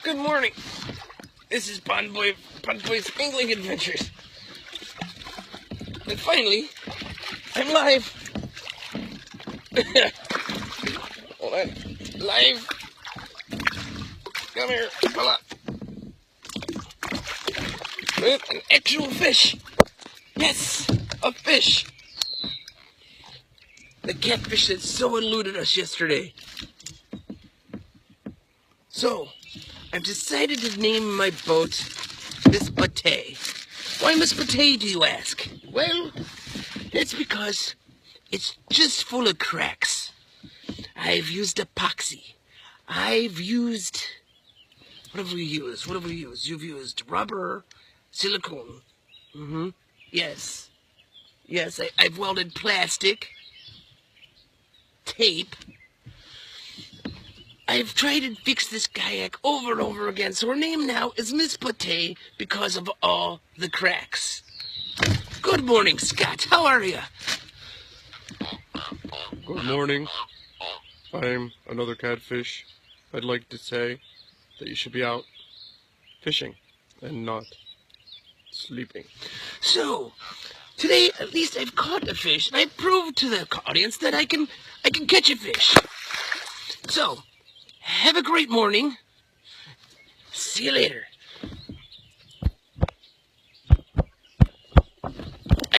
Good morning. This is Pond Boy's Angling Adventures. And finally, I'm live. Hold on. Live. Come here, fella. With an actual fish. Yes, a fish. The catfish that so eluded us yesterday. So, I've decided to name my boat Miss Pate. Why Miss Pate, do you ask? Well, it's because it's just full of cracks. I've used epoxy. I've used... What have we used? You've used rubber, silicone. Yes. Yes, I've welded plastic, tape. I've tried to fix this kayak over and over again, so her name now is Miss Pate because of all the cracks. Good morning, Scott. How are you? Good morning. I'm another catfish. I'd like to say that you should be out fishing and not sleeping. So, today at least I've caught a fish, and I proved to the audience that I can catch a fish. So, have a great morning. See you later.